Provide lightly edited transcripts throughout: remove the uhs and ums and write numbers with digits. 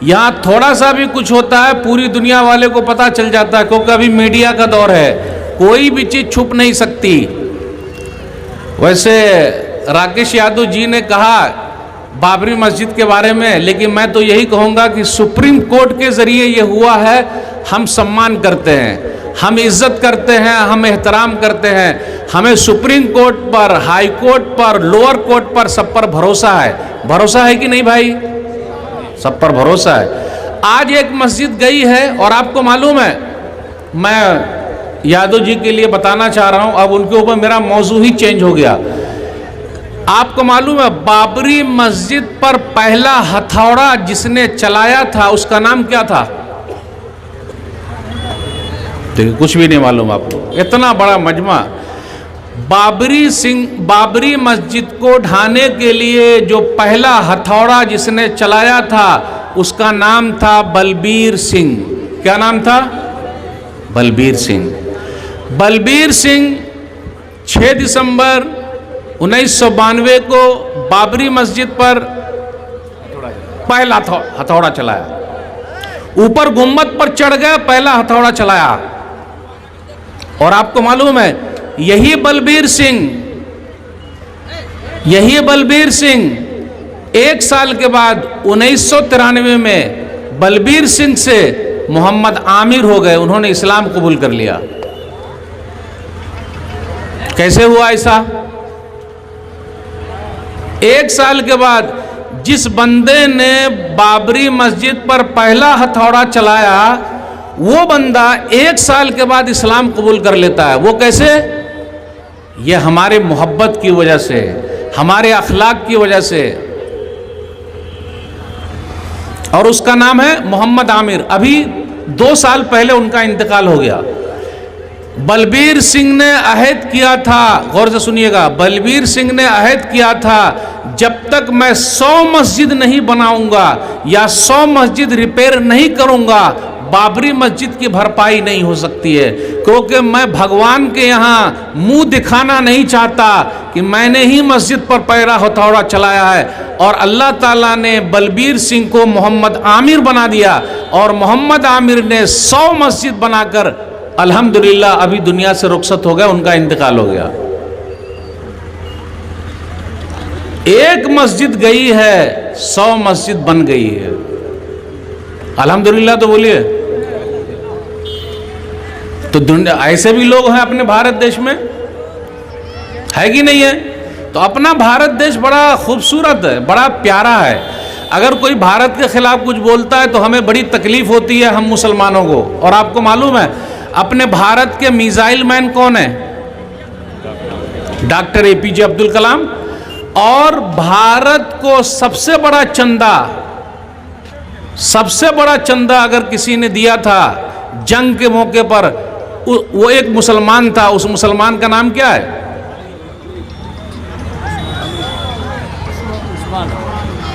यहाँ थोड़ा सा भी कुछ होता है पूरी दुनिया वाले को पता चल जाता है, क्योंकि अभी मीडिया का दौर है, कोई भी चीज छुप नहीं सकती। वैसे राकेश यादव जी ने कहा बाबरी मस्जिद के बारे में, लेकिन मैं तो यही कहूँगा कि सुप्रीम कोर्ट के जरिए ये हुआ है, हम सम्मान करते हैं, हम इज्जत करते हैं, हम एहतराम करते हैं। हमें सुप्रीम कोर्ट पर, हाई कोर्ट पर, लोअर कोर्ट पर सब पर भरोसा है। भरोसा है कि नहीं भाई? सब पर भरोसा है। आज एक मस्जिद गई है और आपको मालूम है, मैं यादव जी के लिए बताना चाह रहा हूं, अब उनके ऊपर मेरा मौजू ही चेंज हो गया। आपको मालूम है बाबरी मस्जिद पर पहला हथौड़ा जिसने चलाया था उसका नाम क्या था? देखिए कुछ भी नहीं मालूम आपको, इतना बड़ा मजमा। बाबरी मस्जिद को ढाने के लिए जो पहला हथौड़ा जिसने चलाया था उसका नाम था बलबीर सिंह। क्या नाम था? बलबीर सिंह। बलबीर सिंह 6 दिसंबर 1992 को बाबरी मस्जिद पर पहला हथौड़ा चलाया, ऊपर गुम्बद पर चढ़ गया, पहला हथौड़ा चलाया। और आपको मालूम है यही बलबीर सिंह 1 साल के बाद 1993 में बलबीर सिंह से मोहम्मद आमिर हो गए, उन्होंने इस्लाम कबूल कर लिया। कैसे हुआ ऐसा? 1 साल के बाद जिस बंदे ने बाबरी मस्जिद पर पहला हथौड़ा चलाया वो बंदा 1 साल के बाद इस्लाम कबूल कर लेता है। वो कैसे? ये हमारे मोहब्बत की वजह से, हमारे अखलाक की वजह से। और उसका नाम है मोहम्मद आमिर। अभी 2 साल पहले उनका इंतकाल हो गया। बलबीर सिंह ने अहद किया था, गौर से सुनिएगा, बलबीर सिंह ने अहद किया था जब तक मैं 100 मस्जिद नहीं बनाऊंगा या 100 मस्जिद रिपेयर नहीं करूंगा बाबरी मस्जिद की भरपाई नहीं हो सकती है, क्योंकि मैं भगवान के यहाँ मुंह दिखाना नहीं चाहता कि मैंने ही मस्जिद पर पहला हथौड़ा चलाया है। और अल्लाह ताला ने बलबीर सिंह को मोहम्मद आमिर बना दिया और मोहम्मद आमिर ने 100 मस्जिद बनाकर अल्हम्दुलिल्लाह अभी दुनिया से रुखसत हो गया, उनका इंतकाल हो गया। एक मस्जिद गई है, 100 मस्जिद बन गई है। अल्हम्दुलिल्लाह तो बोलिए। तो ऐसे भी लोग हैं अपने भारत देश में, है कि नहीं है? तो अपना भारत देश बड़ा खूबसूरत है, बड़ा प्यारा है। अगर कोई भारत के खिलाफ कुछ बोलता है तो हमें बड़ी तकलीफ होती है, हम मुसलमानों को। और आपको मालूम है अपने भारत के मिसाइल मैन कौन है? Doctor APJ Abdul Kalam. और भारत को सबसे बड़ा चंदा अगर किसी ने दिया था जंग के मौके पर, वो एक मुसलमान था। उस मुसलमान का नाम क्या है?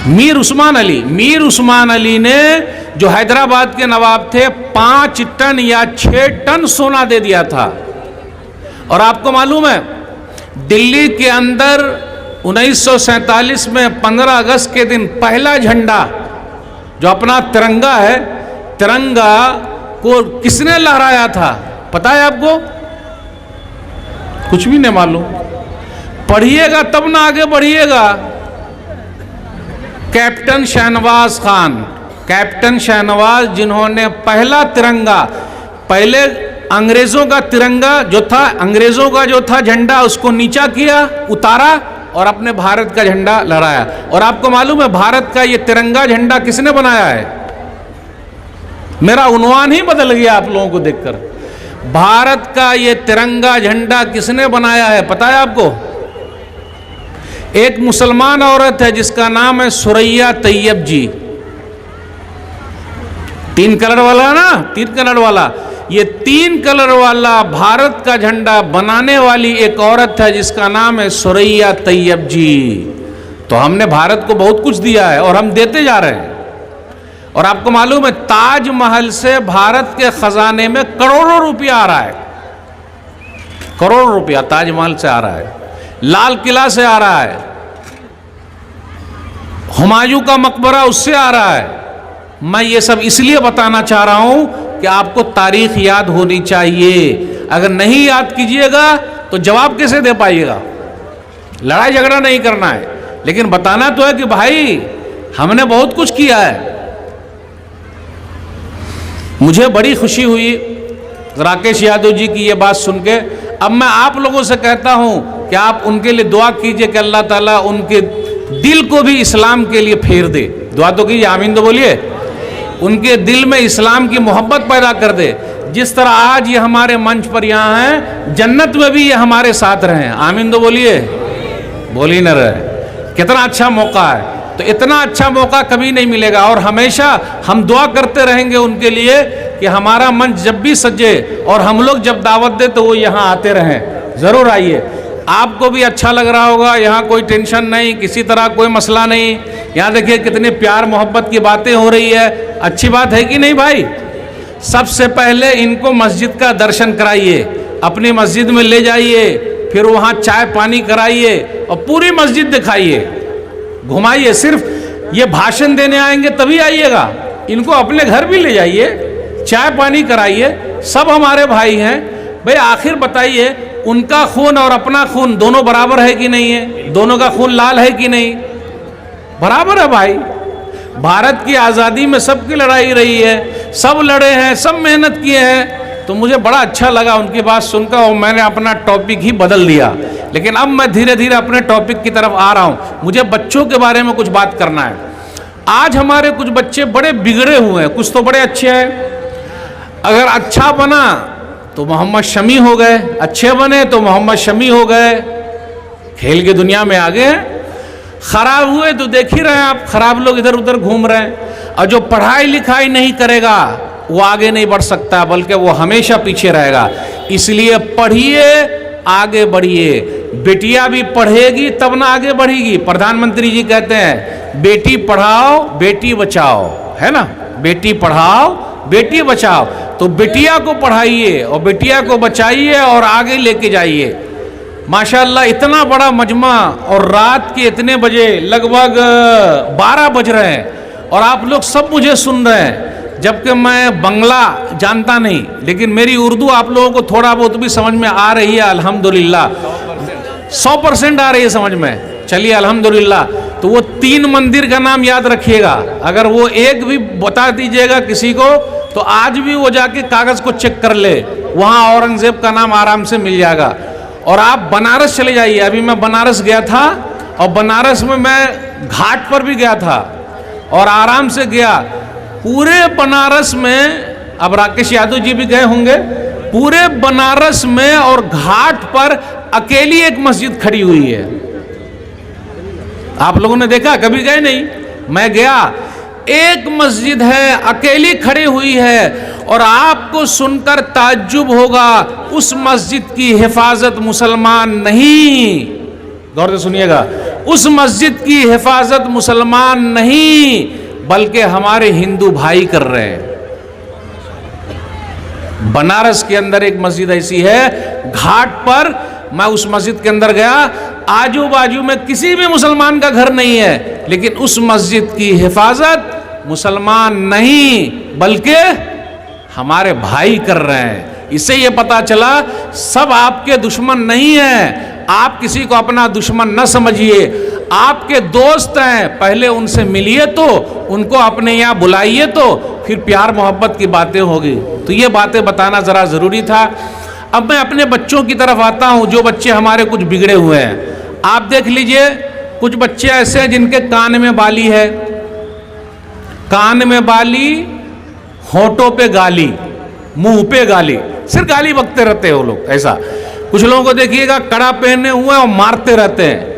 मीर उस्मान अली। मीर उस्मान अली ने, जो हैदराबाद के नवाब थे, 5 टन या 6 टन सोना दे दिया था। और आपको मालूम है दिल्ली के अंदर 1947 में 15 अगस्त के दिन पहला झंडा जो अपना तिरंगा है, तिरंगा को किसने लहराया था पता है आपको? कुछ भी नहीं मालूम। पढ़िएगा तब ना आगे बढ़िएगा। कैप्टन शहनवाज खान, कैप्टन शहनवाज, जिन्होंने पहला तिरंगा, पहले अंग्रेजों का तिरंगा जो था, अंग्रेजों का जो था झंडा, उसको नीचा किया, उतारा और अपने भारत का झंडा लहराया। और आपको मालूम है भारत का ये तिरंगा झंडा किसने बनाया है? मेरा उन्वान ही बदल गया आप लोगों को देखकर। भारत का ये तिरंगा झंडा किसने बनाया है पता है आपको? एक मुसलमान औरत है जिसका नाम है सुरैया तैयब जी। 3 कलर वाला ना, 3 कलर वाला, ये 3 कलर वाला भारत का झंडा बनाने वाली एक औरत है जिसका नाम है सुरैया तैयब जी। तो हमने भारत को बहुत कुछ दिया है और हम देते जा रहे हैं। और आपको मालूम है ताजमहल से भारत के खजाने में करोड़ों रुपया आ रहा है, करोड़ों रुपया ताजमहल से आ रहा है, लाल किला से आ रहा है, हुमायूं का मकबरा उससे आ रहा है। मैं ये सब इसलिए बताना चाह रहा हूं कि आपको तारीख याद होनी चाहिए। अगर नहीं याद कीजिएगा तो जवाब कैसे दे पाइएगा। लड़ाई झगड़ा नहीं करना है, लेकिन बताना तो है कि भाई हमने बहुत कुछ किया है। मुझे बड़ी खुशी हुई राकेश यादव जी की ये बात सुन के। अब मैं आप लोगों से कहता हूं कि आप उनके लिए दुआ कीजिए कि अल्लाह ताला उनके दिल को भी इस्लाम के लिए फेर दे। दुआ तो कीजिए, आमीन तो बोलिए। उनके दिल में इस्लाम की मोहब्बत पैदा कर दे। जिस तरह आज ये हमारे मंच पर यहाँ हैं, जन्नत में भी ये हमारे साथ रहें। आमीन तो बोलिए, बोल ही न रहे। कितना अच्छा मौका है। तो इतना अच्छा मौका कभी नहीं मिलेगा और हमेशा हम दुआ करते रहेंगे उनके लिए कि हमारा मंच जब भी सजे और हम लोग जब दावत दे तो वो यहाँ आते रहें। ज़रूर आइए, आपको भी अच्छा लग रहा होगा। यहाँ कोई टेंशन नहीं, किसी तरह कोई मसला नहीं। यहाँ देखिए कितने प्यार मोहब्बत की बातें हो रही है। अच्छी बात है कि नहीं भाई। सबसे पहले इनको मस्जिद का दर्शन कराइए, अपनी मस्जिद में ले जाइए, फिर वहाँ चाय पानी कराइए और पूरी मस्जिद दिखाइए, घुमाइए। सिर्फ ये भाषण देने आएंगे तभी आइएगा, इनको अपने घर भी ले जाइए, चाय पानी कराइए। सब हमारे भाई हैं भाई। आखिर बताइए, उनका खून और अपना खून दोनों बराबर है कि नहीं है? दोनों का खून लाल है कि नहीं? बराबर है भाई। भारत की आज़ादी में सबकी लड़ाई रही है, सब लड़े हैं, सब मेहनत किए हैं। तो मुझे बड़ा अच्छा लगा उनकी बात सुनकर और मैंने अपना टॉपिक ही बदल दिया। लेकिन अब मैं धीरे धीरे अपने टॉपिक की तरफ आ रहा हूँ। मुझे बच्चों के बारे में कुछ बात करना है। आज हमारे कुछ बच्चे बड़े बिगड़े हुए हैं, कुछ तो बड़े अच्छे हैं। अगर अच्छा बना तो मोहम्मद शमी हो गए, अच्छे बने तो मोहम्मद शमी हो गए, खेल की दुनिया में आगे हैं। खराब हुए तो देख ही रहे हैं आप, खराब लोग इधर उधर घूम रहे हैं। और जो पढ़ाई लिखाई नहीं करेगा वो आगे नहीं बढ़ सकता, बल्कि वो हमेशा पीछे रहेगा। इसलिए पढ़िए, आगे बढ़िए। बेटियां भी पढ़ेगी तब ना आगे बढ़ेगी। प्रधानमंत्री जी कहते हैं बेटी पढ़ाओ बेटी बचाओ, है ना। बेटी पढ़ाओ बेटी बचाओ। तो बेटिया को पढ़ाइए और बेटिया को बचाइए और आगे लेके जाइए। माशाल्लाह इतना बड़ा मजमा और रात के इतने बजे लगभग 12 बज रहे हैं और आप लोग सब मुझे सुन रहे हैं। जबकि मैं बंगला जानता नहीं, लेकिन मेरी उर्दू आप लोगों को थोड़ा बहुत भी समझ में आ रही है अल्हम्दुलिल्लाह। 100% आ रही है समझ में। चलिए अल्हम्दुलिल्लाह। तो वो 3 मंदिर का नाम याद रखिएगा। अगर वो एक भी बता दीजिएगा किसी को तो आज भी वो जाके कागज़ को चेक कर ले, वहाँ औरंगज़ेब का नाम आराम से मिल जाएगा। और आप बनारस चले जाइए। अभी मैं बनारस गया था और बनारस में मैं घाट पर भी गया था और आराम से गया। पूरे बनारस में, अब राकेश यादव जी भी गए होंगे, पूरे बनारस में और घाट पर अकेली एक मस्जिद खड़ी हुई है। आप लोगों ने देखा? कभी गए नहीं? मैं गया, एक मस्जिद है अकेली खड़ी हुई है। और आपको सुनकर ताज्जुब होगा, उस मस्जिद की हिफाजत मुसलमान नहीं, गौर से सुनिएगा, उस मस्जिद की हिफाजत मुसलमान नहीं बल्कि हमारे हिंदू भाई कर रहे हैं। बनारस के अंदर एक मस्जिद ऐसी है, घाट पर। मैं उस मस्जिद के अंदर गया, आजू बाजू में किसी भी मुसलमान का घर नहीं है, लेकिन उस मस्जिद की हिफाजत मुसलमान नहीं बल्कि हमारे भाई कर रहे हैं। इससे ये पता चला सब आपके दुश्मन नहीं हैं। आप किसी को अपना दुश्मन न समझिए, आपके दोस्त हैं। पहले उनसे मिलिए, तो उनको अपने यहाँ बुलाइए, तो फिर प्यार मोहब्बत की बातें होगी। तो ये बातें बताना ज़रा ज़रूरी था। अब मैं अपने बच्चों की तरफ आता हूँ, जो बच्चे हमारे कुछ बिगड़े हुए हैं। आप देख लीजिए, कुछ बच्चे ऐसे हैं जिनके कान में बाली है, कान में बाली, होठों पे गाली, मुंह पे गाली, सिर्फ गाली बकते रहते हैं वो लोग। ऐसा कुछ लोगों को देखिएगा कड़ा पहने हुए और मारते रहते हैं।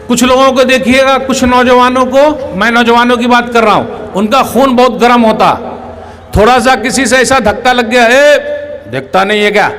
कुछ लोगों को देखिएगा, कुछ नौजवानों को, मैं नौजवानों की बात कर रहा हूँ, उनका खून बहुत गर्म होता। थोड़ा सा किसी से ऐसा धक्का लग गया, देखता नहीं है क्या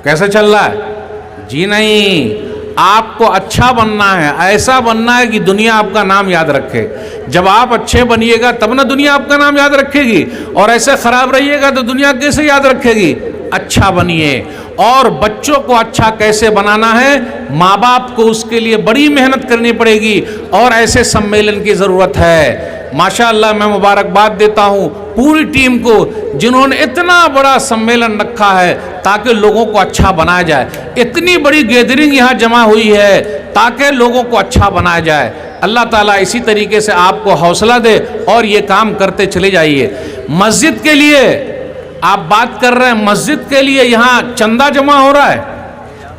कैसे चल रहा है? जी नहीं, आपको अच्छा बनना है, ऐसा बनना है कि दुनिया आपका नाम याद रखे। जब आप अच्छे बनिएगा तब ना दुनिया आपका नाम याद रखेगी, और ऐसे खराब रहिएगा तो दुनिया कैसे याद रखेगी? अच्छा बनिए। और बच्चों को अच्छा कैसे बनाना है, माँ बाप को उसके लिए बड़ी मेहनत करनी पड़ेगी और ऐसे सम्मेलन की ज़रूरत है। माशाअल्लाह मैं मुबारकबाद देता हूँ पूरी टीम को जिन्होंने इतना बड़ा सम्मेलन रखा है ताकि लोगों को अच्छा बनाया जाए। इतनी बड़ी गैदरिंग यहाँ जमा हुई है ताकि लोगों को अच्छा बनाया जाए। अल्लाह ताला इसी तरीके से आपको हौसला दे और ये काम करते चले जाइए। मस्जिद के लिए आप बात कर रहे हैं, मस्जिद के लिए यहाँ चंदा जमा हो रहा है,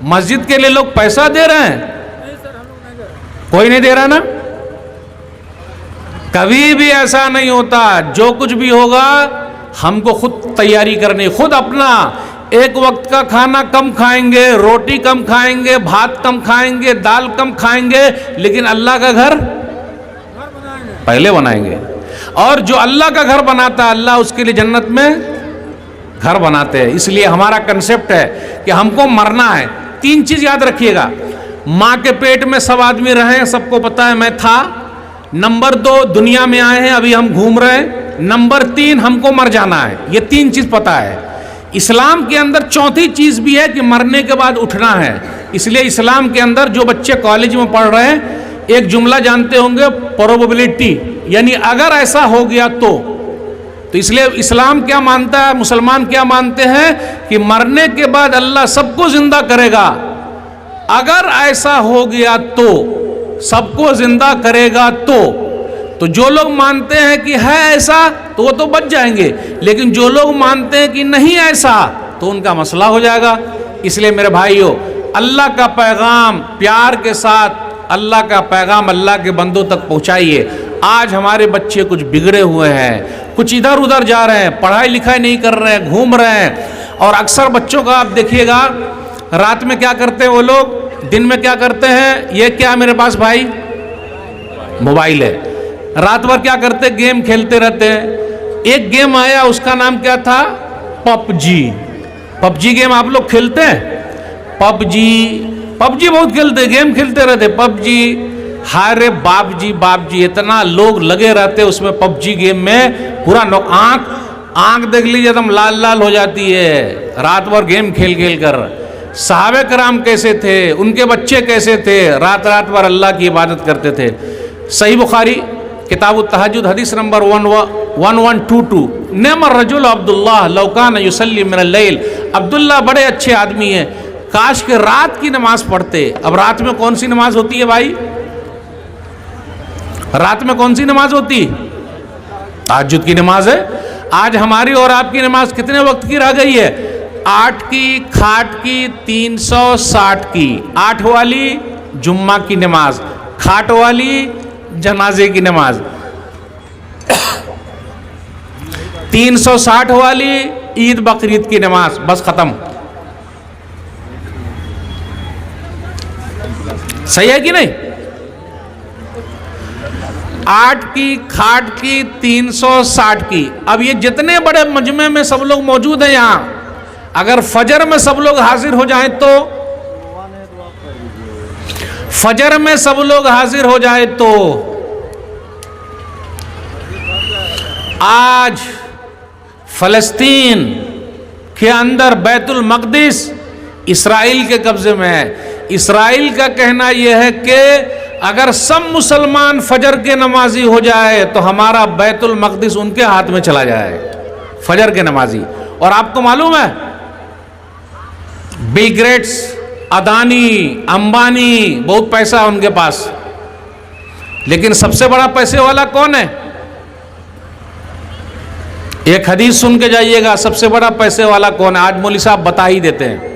मस्जिद के लिए लोग पैसा दे रहे हैं? कोई नहीं दे रहा ना? कभी भी ऐसा नहीं होता। जो कुछ भी होगा हमको खुद तैयारी करनी, खुद अपना एक वक्त का खाना कम खाएंगे, रोटी कम खाएंगे, भात कम खाएंगे, दाल कम खाएंगे, लेकिन अल्लाह का घर पहले बनाएंगे। और जो अल्लाह का घर बनाता है अल्लाह उसके लिए जन्नत में घर बनाते हैं। इसलिए हमारा कंसेप्ट है कि हमको मरना है। 3 चीज याद रखिएगा, माँ के पेट में सब आदमी रहे, सबको पता है मैं था। नंबर 2 दुनिया में आए हैं, अभी हम घूम रहे हैं। नंबर 3 हमको मर जाना है। ये 3 चीज पता है। इस्लाम के अंदर चौथी चीज भी है कि मरने के बाद उठना है। इसलिए इस्लाम के अंदर जो बच्चे कॉलेज में पढ़ रहे हैं एक जुमला जानते होंगे, प्रोबेबिलिटी, यानी अगर ऐसा हो गया तो इसलिए इस्लाम क्या मानता है, मुसलमान क्या मानते हैं कि मरने के बाद अल्लाह सबको जिंदा करेगा। अगर ऐसा हो गया तो, सबको जिंदा करेगा तो जो लोग मानते हैं कि है ऐसा तो वो तो बच जाएंगे, लेकिन जो लोग मानते हैं कि नहीं ऐसा तो उनका मसला हो जाएगा। इसलिए मेरे भाइयों, अल्लाह का पैगाम प्यार के साथ, अल्लाह का पैगाम अल्लाह के बंदों तक पहुंचाइए। आज हमारे बच्चे कुछ बिगड़े हुए हैं, कुछ इधर उधर जा रहे हैं, पढ़ाई लिखाई नहीं कर रहे हैं, घूम रहे हैं। और अक्सर बच्चों का आप देखिएगा, रात में क्या करते हैं वो लोग, दिन में क्या करते हैं। ये क्या मेरे पास भाई मोबाइल है, रात भर क्या करते, गेम खेलते रहते हैं। एक गेम आया उसका नाम क्या था, पबजी गेम आप लोग खेलते हैं? पबजी बहुत खेलते, गेम खेलते रहते, पबजी। हारे बाप जी इतना लोग लगे रहते उसमें पबजी गेम में, पूरा आंख देख लीजिए एकदम लाल लाल हो जाती है रात भर गेम खेल कर। सहाबे कराम कैसे थे, उनके बच्चे कैसे थे, रात भर अल्लाह की इबादत करते थे। सही बुखारी किताब तहज्जुद हदीस नंबर 1122, नेमर रजुल अब्दुल्लाह लौकान युसल्ली मिनल लैल। अब्दुल्ला बड़े अच्छे आदमी हैं, काश के रात की नमाज पढ़ते। अब रात में कौन सी नमाज होती है भाई, रात में कौन सी नमाज होती, तहज्जुद की नमाज है। आज हमारी और आपकी नमाज कितने वक्त की रह गई है, 8 की, खाट की, 360 की। 8 वाली जुम्मा की नमाज, खाट वाली जनाजे की नमाज, 360 वाली ईद बकरीद की नमाज, बस खत्म। सही है कि नहीं? 8 की, खाट की, 360 की। अब ये जितने बड़े मजमे में सब लोग मौजूद हैं यहां, अगर फजर में सब लोग हाजिर हो जाएं तो, फजर में सब लोग हाजिर हो जाए तो आज फलस्तीन के अंदर बैतुल मक़दिस इसराइल के कब्जे में है। इसराइल का कहना यह है कि अगर सब मुसलमान फजर के नमाजी हो जाए तो हमारा बैतुल मक़दिस उनके हाथ में चला जाए, फजर के नमाजी। और आपको मालूम है बिल गेट्स, अदानी, अंबानी, बहुत पैसा है उनके पास, लेकिन सबसे बड़ा पैसे वाला कौन है? एक हदीस सुन के जाइएगा, सबसे बड़ा पैसे वाला कौन है? आज मौली साहब बता ही देते हैं।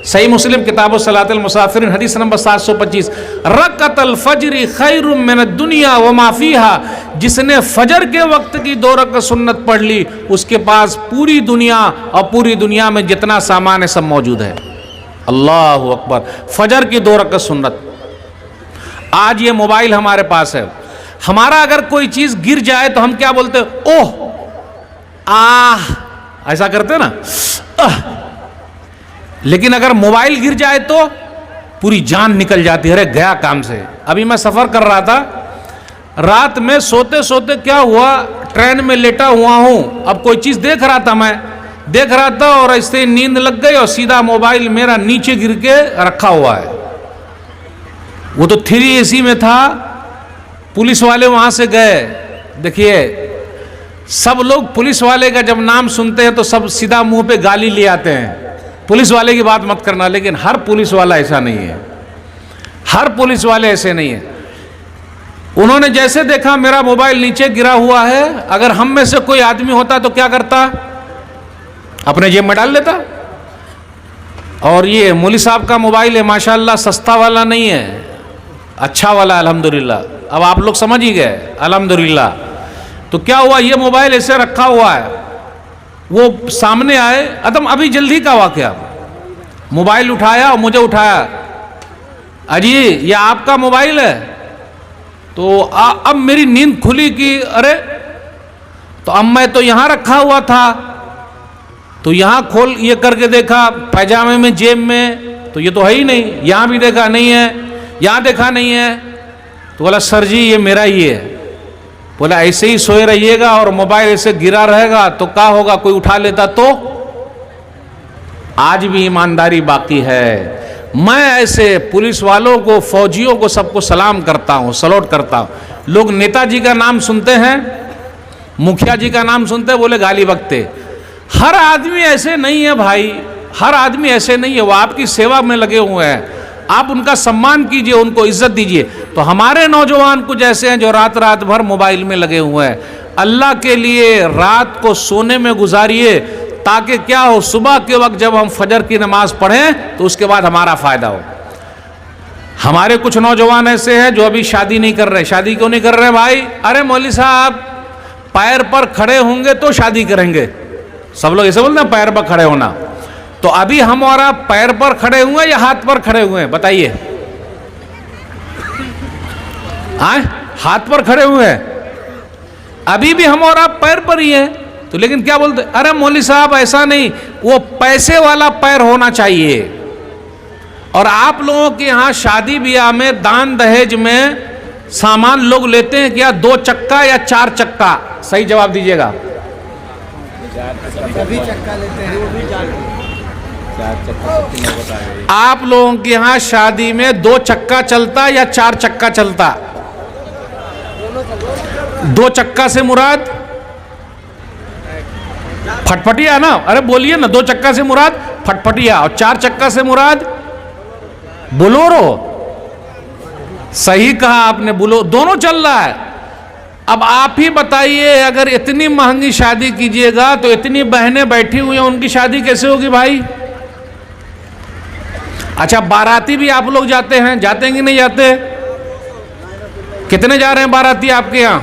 सही मुस्लिम किताब सलातुल मुसाफिरिन हदीस नंबर 725, रकअतल फज्र खैरुम मिनद दुनिया व मा फीहा। जिसने फजर के वक्त की 2 रकअत सुन्नत पढ़ ली उसके पास पूरी दुनिया और पूरी दुनिया में जितना सामान है सब मौजूद है। अल्लाहु अकबर। फजर की 2 रकअत सुन्नत। आज ये मोबाइल हमारे पास है, हमारा अगर कोई चीज गिर जाए तो हम क्या बोलते हैं? ओह आह, ऐसा करते ना। लेकिन अगर मोबाइल गिर जाए तो पूरी जान निकल जाती है, अरे गया काम से। अभी मैं सफर कर रहा था, रात में सोते सोते क्या हुआ, ट्रेन में लेटा हुआ हूं, अब कोई चीज देख रहा था और ऐसे नींद लग गई और सीधा मोबाइल मेरा नीचे गिर के रखा हुआ है। वो तो 3 AC में था। पुलिस वाले वहां से गए, देखिए, सब लोग पुलिस वाले का जब नाम सुनते हैं तो सब सीधा मुंह पे गाली ले आते हैं, पुलिस वाले की बात मत करना। लेकिन हर पुलिस वाला ऐसा नहीं है, हर पुलिस वाले ऐसे नहीं है। उन्होंने जैसे देखा मेरा मोबाइल नीचे गिरा हुआ है, अगर हम में से कोई आदमी होता तो क्या करता? अपने जेब में डाल लेता। और ये मौलवी साहब का मोबाइल है, माशाल्लाह सस्ता वाला नहीं है, अच्छा वाला, अल्हम्दुलिल्लाह। अब आप लोग समझ ही गए, अल्हम्दुलिल्लाह। तो क्या हुआ, ये मोबाइल ऐसे रखा हुआ है, वो सामने आए, एकदम अभी जल्दी का वाकया, मोबाइल उठाया और मुझे उठाया, अजी ये आपका मोबाइल है? तो अब मेरी नींद खुली कि अरे, तो अब मैं तो यहां रखा हुआ था, तो यहां खोल ये करके देखा, पैजामे में, जेब में, तो ये तो है ही नहीं। यहां भी देखा नहीं है, यहां देखा नहीं है। तो बोला सर जी ये मेरा ही है। बोला ऐसे ही सोए रहिएगा और मोबाइल ऐसे गिरा रहेगा तो क्या होगा, कोई उठा लेता तो? आज भी ईमानदारी बाकी है। मैं ऐसे पुलिस वालों को, फौजियों को, सबको सलाम करता हूं, सलूट करता हूं। लोग नेताजी का नाम सुनते हैं, मुखिया जी का नाम सुनते हैं, बोले गाली बकते। हर आदमी ऐसे नहीं है भाई, हर आदमी ऐसे नहीं है। वो आपकी सेवा में लगे हुए हैं, आप उनका सम्मान कीजिए, उनको इज्जत दीजिए। तो हमारे नौजवान कुछ ऐसे हैं जो रात रात भर मोबाइल में लगे हुए हैं। अल्लाह के लिए रात को सोने में गुजारिए, ताकि क्या हो, सुबह के वक्त जब हम फजर की नमाज पढ़ें तो उसके बाद हमारा फायदा हो। हमारे कुछ नौजवान ऐसे हैं जो अभी शादी नहीं कर रहे। शादी क्यों नहीं कर रहे भाई? अरे मौलवी साहब पैर पर खड़े होंगे तो शादी करेंगे। सब लोग ऐसे बोलते हैं पैर पर खड़े होना। तो अभी हम और आप पैर पर खड़े हुए या हाथ पर खड़े हुए हैं? बताइए। हाथ पर खड़े हुए हैं। अभी भी हम और आप पैर पर ही हैं। तो लेकिन क्या बोलते, अरे मौलवी साहब ऐसा नहीं, वो पैसे वाला पैर होना चाहिए। और आप लोगों के यहाँ शादी ब्याह में, दान दहेज में सामान लोग लेते हैं क्या 2 चक्का या 4 चक्का? सही जवाब दीजिएगा। सभी चक्का लेते हैं, वो भी 4 चक्का। आप लोगों के यहाँ शादी में 2 चक्का चलता या 4 चक्का चलता? 2 चक्का से मुराद फटफटिया ना? अरे बोलिए ना, 2 चक्का से मुराद फटफटिया, और 4 चक्का से मुराद बोलोरो। सही कहा आपने, बोलो दोनों चल रहा है। अब आप ही बताइए, अगर इतनी महंगी शादी कीजिएगा तो इतनी बहनें बैठी हुई हैं, उनकी शादी कैसे होगी भाई? अच्छा, बाराती भी आप लोग जाते हैं, जाते हैं कि नहीं जाते? कितने जा रहे हैं बाराती आपके यहाँ?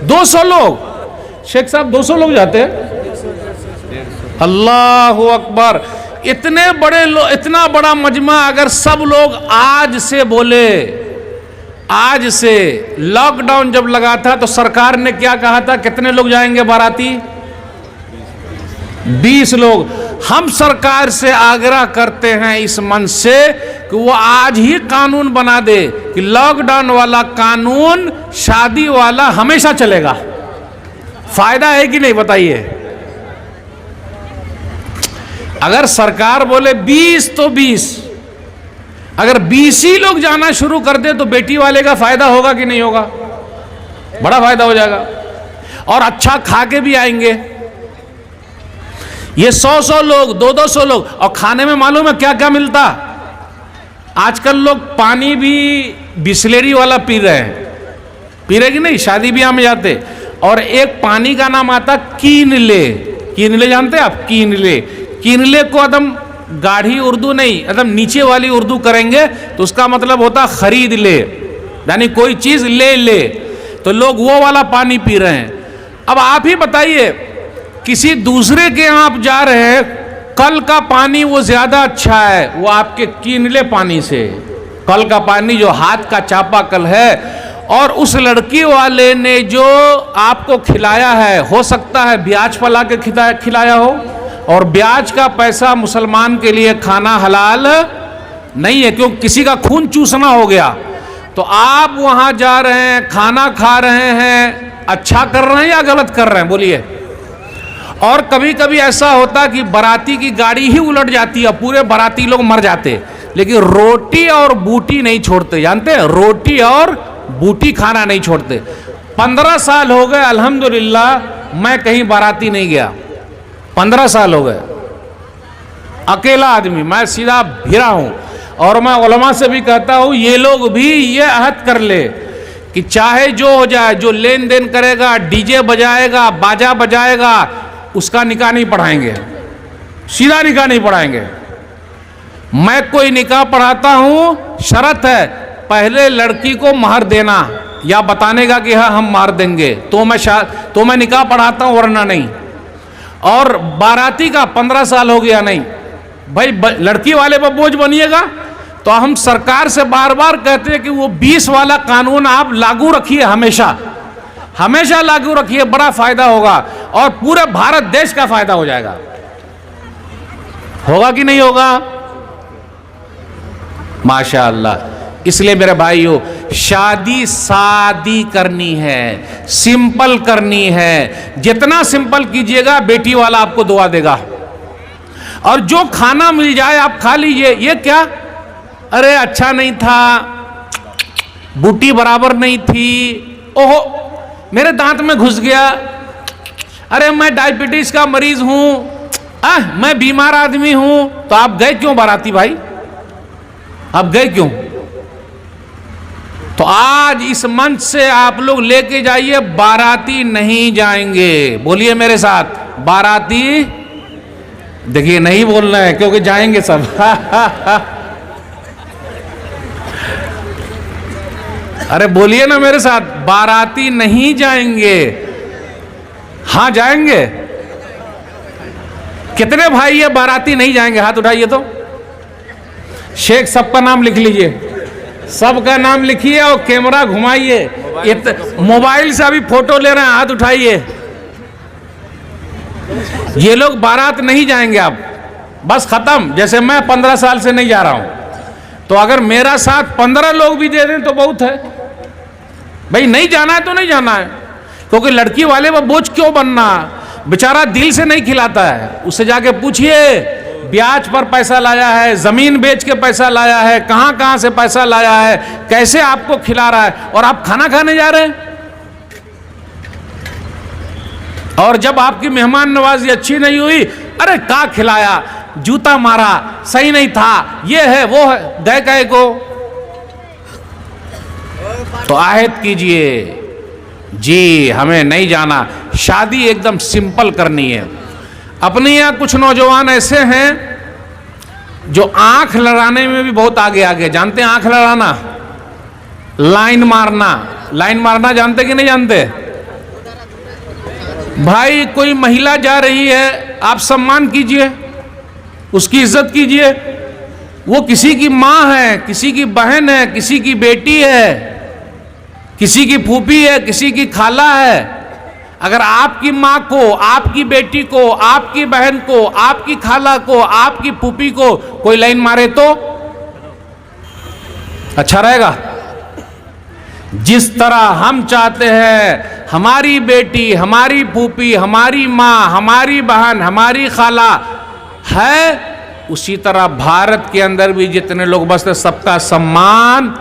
200 लोग। शेख साहब 200 लोग जाते हैं? अल्लाह अकबर। इतने बड़े लोग, इतना बड़ा मजमा, अगर सब लोग आज से बोले, आज से, लॉकडाउन जब लगा था तो सरकार ने क्या कहा था, कितने लोग जाएंगे बाराती? 20 लोग। हम सरकार से आग्रह करते हैं इस मंच से कि वो आज ही कानून बना दे कि लॉकडाउन वाला कानून शादी वाला हमेशा चलेगा। फायदा है कि नहीं बताइए? अगर सरकार बोले 20 तो 20, अगर 20 ही लोग जाना शुरू कर दे तो बेटी वाले का फायदा होगा कि नहीं होगा? बड़ा फायदा हो जाएगा, और अच्छा खा के भी आएंगे। ये 100-100 लोग, 200-200 लोग, और खाने में मालूम है क्या क्या मिलता? आजकल लोग पानी भी बिस्लेरी वाला पी रहे हैं, पी रहे कि नहीं? शादी ब्याह में जाते, और एक पानी का नाम आता कीनले। कीनले जानते हैं आप? कीनले। कीनले को एकदम गाढ़ी उर्दू नहीं, एकदम नीचे वाली उर्दू करेंगे तो उसका मतलब होता खरीद ले, यानी कोई चीज ले ले। तो लोग वो वाला पानी पी रहे हैं। अब आप ही बताइए, किसी दूसरे के यहाँ आप जा रहे हैं, कल का पानी वो ज्यादा अच्छा है वो आपके कीनले पानी से। कल का पानी जो हाथ का चापाकल है, और उस लड़की वाले ने जो आपको खिलाया है, हो सकता है ब्याज पर ला के खिलाया हो, और ब्याज का पैसा मुसलमान के लिए खाना हलाल नहीं है, क्योंकि किसी का खून चूसना हो गया। तो आप वहां जा रहे हैं, खाना खा रहे हैं, अच्छा कर रहे हैं या गलत कर रहे हैं? बोलिए। और कभी कभी ऐसा होता कि बाराती की गाड़ी ही उलट जाती है, पूरे बाराती लोग मर जाते, लेकिन रोटी और बूटी नहीं छोड़ते। जानते हैं? रोटी और बूटी खाना नहीं छोड़ते। 15 साल हो गए अल्हम्दुलिल्लाह मैं कहीं बाराती नहीं गया। 15 साल हो गए, अकेला आदमी, मैं सीधा भिरा हूं। और मैं उलमा से भी कहता हूं ये लोग भी ये अहद कर ले कि चाहे जो हो जाए, जो लेन देन करेगा, डीजे बजाएगा, बाजा बजाएगा, उसका निकाह नहीं पढ़ाएंगे, सीधा निकाह नहीं पढ़ाएंगे। मैं कोई निकाह पढ़ाता हूं, शर्त है पहले लड़की को महर देना या बताने का कि हाँ हम मार देंगे, तो मैं निकाह पढ़ाता हूं, वरना नहीं। और बाराती का 15 साल हो गया नहीं भाई, लड़की वाले पर बोझ बनिएगा तो हम सरकार से बार बार कहते हैं कि वो 20 वाला कानून आप लागू रखिए, हमेशा हमेशा लागू रखिए, बड़ा फायदा होगा और पूरे भारत देश का फायदा हो जाएगा। होगा कि नहीं होगा? माशाअल्लाह। इसलिए मेरे भाइयों, शादी सादी करनी है, सिंपल करनी है। जितना सिंपल कीजिएगा बेटी वाला आपको दुआ देगा। और जो खाना मिल जाए आप खा लीजिए। ये क्या, अरे अच्छा नहीं था, बूटी बराबर नहीं थी, ओहो मेरे दांत में घुस गया, अरे मैं डायबिटीज का मरीज हूं, मैं बीमार आदमी हूं। तो आप गए क्यों बाराती भाई? आप गए क्यों? तो आज इस मंच से आप लोग लेके जाइए, बाराती नहीं जाएंगे। बोलिए मेरे साथ, बाराती। देखिए नहीं बोलना है क्योंकि जाएंगे सब। अरे बोलिए ना मेरे साथ, बाराती नहीं जाएंगे। हाँ जाएंगे। कितने भाई ये बाराती नहीं जाएंगे? हाथ उठाइए तो। शेख सबका नाम लिख लीजिए, सबका नाम लिखिए और कैमरा घुमाइए। मोबाइल से अभी फोटो ले रहे हैं, हाथ उठाइए। ये लोग बारात नहीं जाएंगे अब, बस खत्म। जैसे मैं 15 साल से नहीं जा रहा हूं, तो अगर मेरा साथ 15 लोग भी दे दें तो बहुत है भाई। नहीं जाना है तो नहीं जाना है, क्योंकि लड़की वाले पर बोझ क्यों बनना? बेचारा दिल से नहीं खिलाता है। उससे जाके पूछिए, ब्याज पर पैसा लाया है, जमीन बेच के पैसा लाया है, कहां कहां से पैसा लाया है, कैसे आपको खिला रहा है, और आप खाना खाने जा रहे हैं। और जब आपकी मेहमान नवाजी अच्छी नहीं हुई, अरे का खिलाया, जूता मारा, सही नहीं था, ये है वो है, गए कहे को। तो आहद कीजिए जी, हमें नहीं जाना, शादी एकदम सिंपल करनी है। अपने यहाँ कुछ नौजवान ऐसे हैं जो आंख लड़ाने में भी बहुत आगे आगे। जानते हैं आंख लड़ाना? लाइन मारना, लाइन मारना जानते कि नहीं जानते? भाई कोई महिला जा रही है, आप सम्मान कीजिए, उसकी इज्जत कीजिए। वो किसी की माँ है, किसी की बहन है, किसी की बेटी है, किसी की फूफी है, किसी की खाला है। अगर आपकी माँ को, आपकी बेटी को, आपकी बहन को, आपकी खाला को, आपकी फूफी को कोई लाइन मारे तो अच्छा रहेगा? जिस तरह हम चाहते हैं हमारी बेटी, हमारी फूफी, हमारी माँ, हमारी बहन, हमारी खाला है, उसी तरह भारत के अंदर भी जितने लोग बसते सबका सम्मान